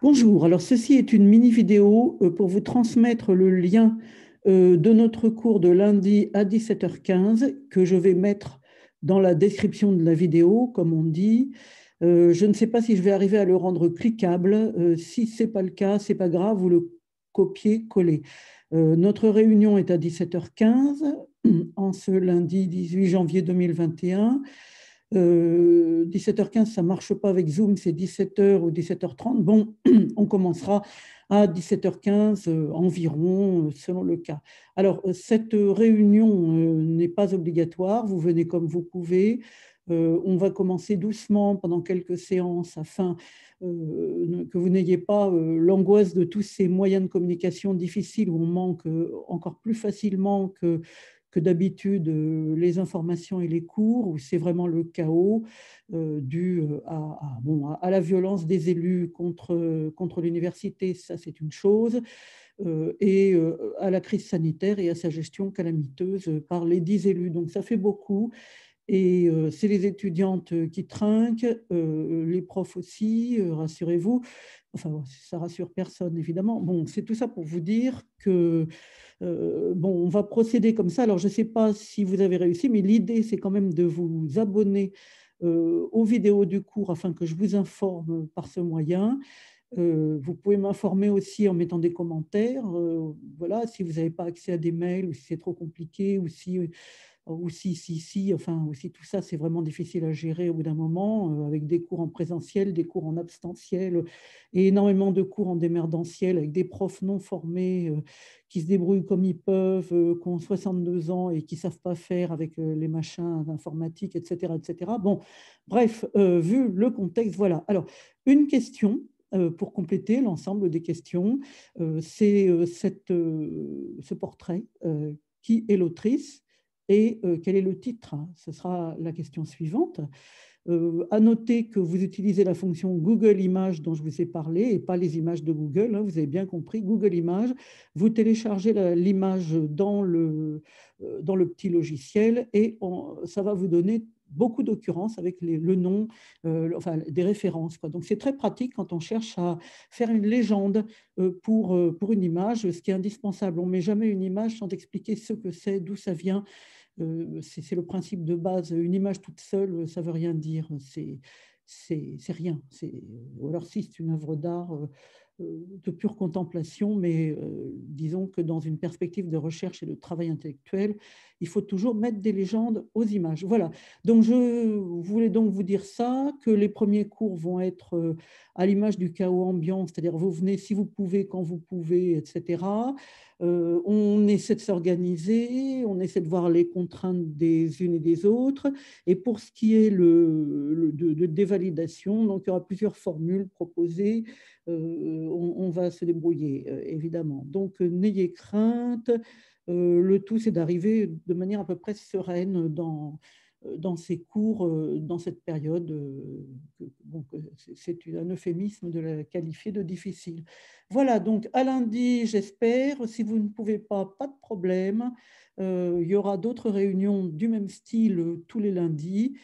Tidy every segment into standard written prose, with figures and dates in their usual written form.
Bonjour, alors ceci est une mini-vidéo pour vous transmettre le lien de notre cours de lundi à 17h15 que je vais mettre dans la description de la vidéo, comme on dit. Je ne sais pas si je vais arriver à le rendre cliquable. Si ce n'est pas le cas, ce n'est pas grave, vous le copiez-collez. Notre réunion est à 17h15 en ce lundi 18 janvier 2021. 17h15, ça ne marche pas avec Zoom, c'est 17h ou 17h30. Bon, on commencera à 17h15 environ, selon le cas. Alors, cette réunion n'est pas obligatoire, vous venez comme vous pouvez. On va commencer doucement pendant quelques séances afin que vous n'ayez pas l'angoisse de tous ces moyens de communication difficiles où on manque encore plus facilement que d'habitude les informations et les cours, où c'est vraiment le chaos dû à la violence des élus contre l'université, ça c'est une chose, et à la crise sanitaire et à sa gestion calamiteuse par les 10 élus. Donc ça fait beaucoup. Et c'est les étudiantes qui trinquent, les profs aussi, rassurez-vous. Enfin, ça rassure personne, évidemment. Bon, c'est tout ça pour vous dire que bon, on va procéder comme ça. Alors, je ne sais pas si vous avez réussi, mais l'idée, c'est quand même de vous abonner aux vidéos du cours afin que je vous informe par ce moyen. Vous pouvez m'informer aussi en mettant des commentaires. Voilà, si vous n'avez pas accès à des mails ou si c'est trop compliqué enfin, ou si tout ça, c'est vraiment difficile à gérer au bout d'un moment, avec des cours en présentiel, des cours en abstentiel et énormément de cours en démerdentiel avec des profs non formés qui se débrouillent comme ils peuvent, qui ont 62 ans et qui ne savent pas faire avec les machins d'informatique, etc., etc. Bon, bref, vu le contexte, voilà. Alors, une question pour compléter l'ensemble des questions, c'est ce portrait. Qui est l'autrice et quel est le titre? Ce sera la question suivante. À noter que vous utilisez la fonction Google Images dont je vous ai parlé et pas les images de Google, hein, vous avez bien compris, Google Images. Vous téléchargez l'image dans le petit logiciel et ça va vous donner beaucoup d'occurrences avec le nom, enfin des références, quoi. Donc c'est très pratique quand on cherche à faire une légende pour une image, ce qui est indispensable. On ne met jamais une image sans expliquer ce que c'est, d'où ça vient. C'est le principe de base. Une image toute seule, ça ne veut rien dire. C'est rien. Ou alors si c'est une œuvre d'art de pure contemplation, mais disons que dans une perspective de recherche et de travail intellectuel, il faut toujours mettre des légendes aux images. Voilà. Donc je voulais donc vous dire ça, que les premiers cours vont être à l'image du chaos ambiant, c'est-à-dire vous venez si vous pouvez, quand vous pouvez, etc. On essaie de s'organiser, on essaie de voir les contraintes des unes et des autres. Et pour ce qui est de dévalidation, donc il y aura plusieurs formules proposées. On va se débrouiller, évidemment. Donc n'ayez crainte. Le tout, c'est d'arriver de manière à peu près sereine dans ces cours, dans cette période. Bon, c'est un euphémisme de la qualifier de difficile. Voilà, donc à lundi, j'espère. Si vous ne pouvez pas, pas de problème. Il y aura d'autres réunions du même style tous les lundis.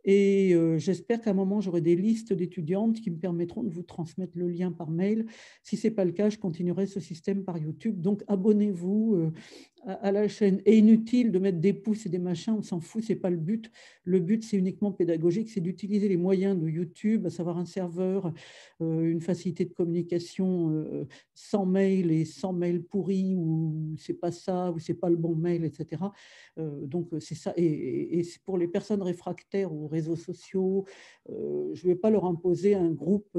Et j'espère qu'à un moment, j'aurai des listes d'étudiantes qui me permettront de vous transmettre le lien par mail. Si ce n'est pas le cas, je continuerai ce système par YouTube. Donc, abonnez-vous à la chaîne. Et inutile de mettre des pouces et des machins, on s'en fout, ce n'est pas le but. Le but, c'est uniquement pédagogique, c'est d'utiliser les moyens de YouTube, à savoir un serveur, une facilité de communication sans mail et sans mail pourri, ou c'est pas ça, ou c'est pas le bon mail, etc. Donc, c'est ça. Et pour les personnes réfractaires aux réseaux sociaux, je ne vais pas leur imposer un groupe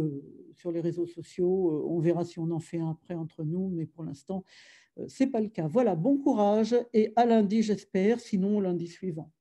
sur les réseaux sociaux. On verra si on en fait un après entre nous, mais pour l'instant, ce n'est pas le cas. Voilà, bon courage et à lundi, j'espère, sinon lundi suivant.